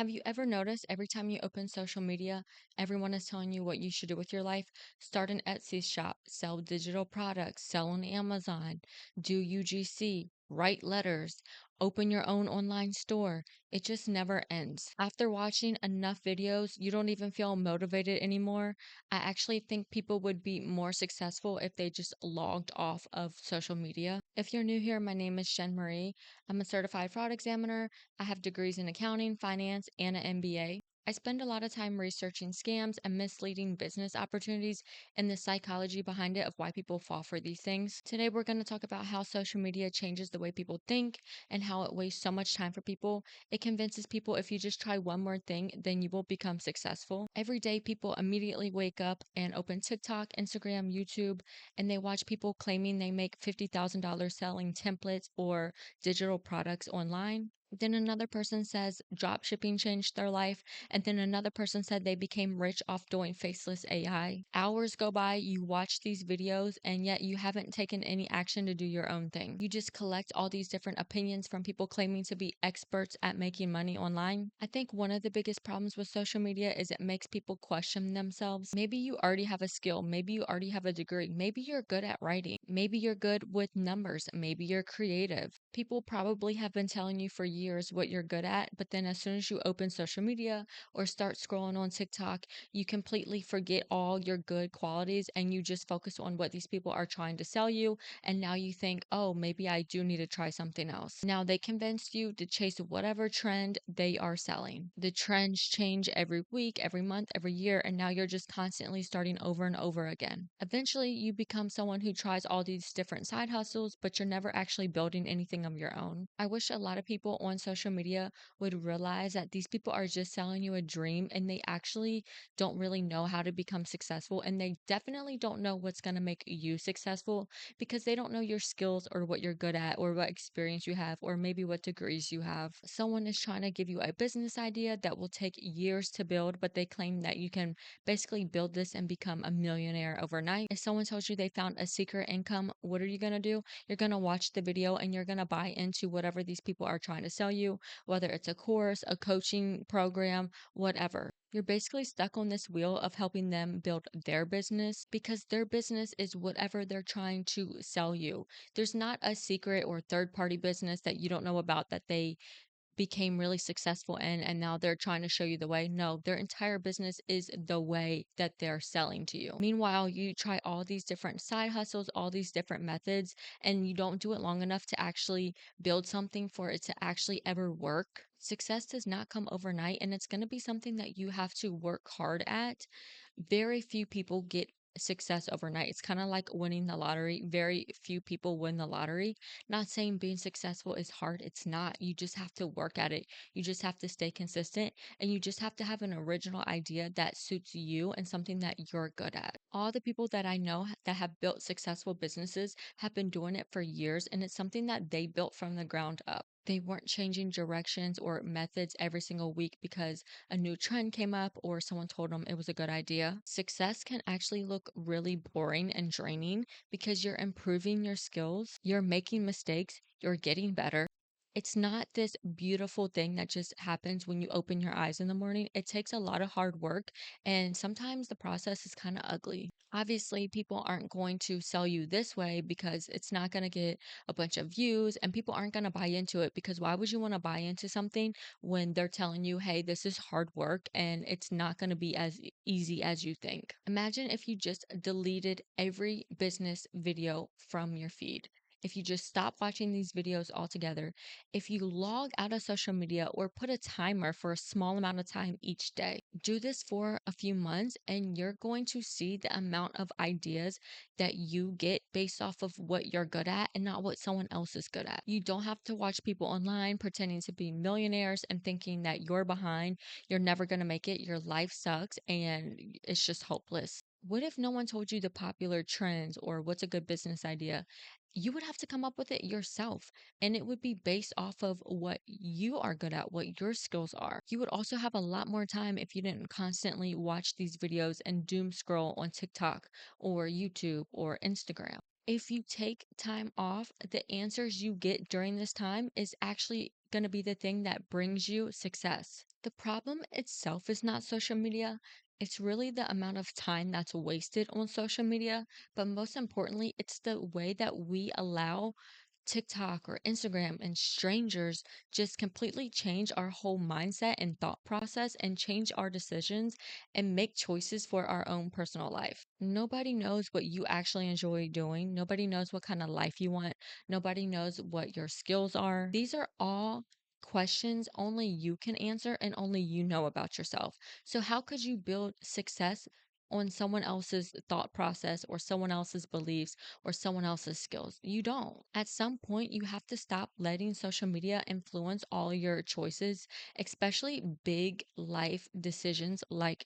Have you ever noticed every time you open social media, everyone is telling you what you should do with your life? Start an Etsy shop, sell digital products, sell on Amazon, do UGC, write letters, open your own online store. It just never ends. After watching enough videos, you don't even feel motivated anymore. I actually think people would be more successful if they just logged off of social media. If you're new here, my name is Shen Marie. I'm a certified fraud examiner. I have degrees in accounting, finance, and an MBA. I spend a lot of time researching scams and misleading business opportunities and the psychology behind it of why people fall for these things. Today, we're going to talk about how social media changes the way people think and how it wastes so much time for people. It convinces people if you just try one more thing, then you will become successful. Every day, people immediately wake up and open TikTok, Instagram, YouTube, and they watch people claiming they make $50,000 selling templates or digital products online. Then another person says drop shipping changed their life. And then another person said they became rich off doing faceless AI. Hours go by, you watch these videos, and yet you haven't taken any action to do your own thing. You just collect all these different opinions from people claiming to be experts at making money online. I think one of the biggest problems with social media is it makes people question themselves. Maybe you already have a skill. Maybe you already have a degree. Maybe you're good at writing. Maybe you're good with numbers. Maybe you're creative. People probably have been telling you for years what you're good at, but then as soon as you open social media or start scrolling on TikTok, you completely forget all your good qualities and you just focus on what these people are trying to sell you. And now you think, oh, maybe I do need to try something else. Now they convinced you to chase whatever trend they are selling. The trends change every week, every month, every year, and now you're just constantly starting over and over again. Eventually, you become someone who tries all these different side hustles, but you're never actually building anything of your own. I wish a lot of people on social media would realize that these people are just selling you a dream and they actually don't really know how to become successful. And they definitely don't know what's going to make you successful because they don't know your skills or what you're good at or what experience you have or maybe what degrees you have. Someone is trying to give you a business idea that will take years to build, but they claim that you can basically build this and become a millionaire overnight. If someone tells you they found a secret income, what are you going to do? You're going to watch the video and you're going to buy into whatever these people are trying to sell you, whether it's a course, a coaching program, whatever. You're basically stuck on this wheel of helping them build their business because their business is whatever they're trying to sell you. There's not a secret or third party business that you don't know about that they became really successful in and now they're trying to show you the way. No, their entire business is the way that they're selling to you. Meanwhile, you try all these different side hustles, all these different methods, and you don't do it long enough to actually build something for it to actually ever work. Success does not come overnight, and it's going to be something that you have to work hard at. Very few people get success overnight. It's kind of like winning the lottery. Very few people win the lottery. Not saying being successful is hard. It's not. You just have to work at it. You just have to stay consistent and you just have to have an original idea that suits you and something that you're good at. All the people that I know that have built successful businesses have been doing it for years and it's something that they built from the ground up. They weren't changing directions or methods every single week because a new trend came up or someone told them it was a good idea. Success can actually look really boring and draining because you're improving your skills, you're making mistakes, you're getting better. It's not this beautiful thing that just happens when you open your eyes in the morning. It takes a lot of hard work, and sometimes the process is kind of ugly. Obviously, people aren't going to sell you this way because it's not going to get a bunch of views, and people aren't going to buy into it because why would you want to buy into something when they're telling you, hey, this is hard work and it's not going to be as easy as you think? Imagine if you just deleted every business video from your feed. If you just stop watching these videos altogether, if you log out of social media or put a timer for a small amount of time each day, do this for a few months and you're going to see the amount of ideas that you get based off of what you're good at and not what someone else is good at. You don't have to watch people online pretending to be millionaires and thinking that you're behind, you're never going to make it, your life sucks, and it's just hopeless. What if no one told you the popular trends or what's a good business idea? You would have to come up with it yourself. And it would be based off of what you are good at, what your skills are. You would also have a lot more time if you didn't constantly watch these videos and doom scroll on TikTok or YouTube or Instagram. If you take time off, the answers you get during this time is actually going to be the thing that brings you success. The problem itself is not social media. It's really the amount of time that's wasted on social media. But most importantly, it's the way that we allow TikTok or Instagram and strangers just completely change our whole mindset and thought process and change our decisions and make choices for our own personal life. Nobody knows what you actually enjoy doing. Nobody knows what kind of life you want. Nobody knows what your skills are. These are all questions only you can answer and only you know about yourself. So, how could you build success on someone else's thought process or someone else's beliefs or someone else's skills? You don't. At some point, you have to stop letting social media influence all your choices, especially big life decisions like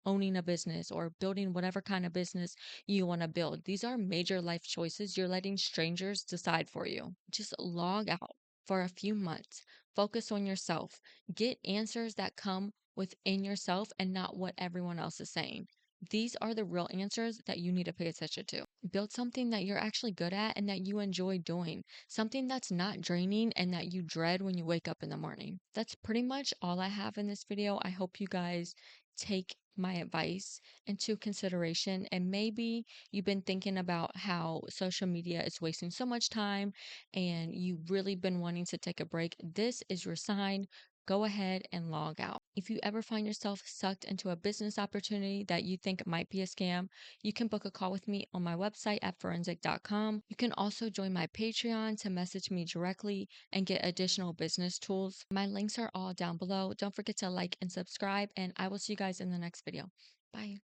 owning a business or building whatever kind of business you want to build. These are major life choices you're letting strangers decide for you. Just log out for a few months. Focus on yourself. Get answers that come within yourself and not what everyone else is saying. These are the real answers that you need to pay attention to. Build something that you're actually good at and that you enjoy doing, something that's not draining and that you dread when you wake up in the morning. That's pretty much all I have in this video. I hope you guys take my advice into consideration. And maybe you've been thinking about how social media is wasting so much time and you've really been wanting to take a break. This is your sign. Go ahead and log out. If you ever find yourself sucked into a business opportunity that you think might be a scam, you can book a call with me on my website at forensic.com. You can also join my Patreon to message me directly and get additional business tools. My links are all down below. Don't forget to like and subscribe, and I will see you guys in the next video. Bye.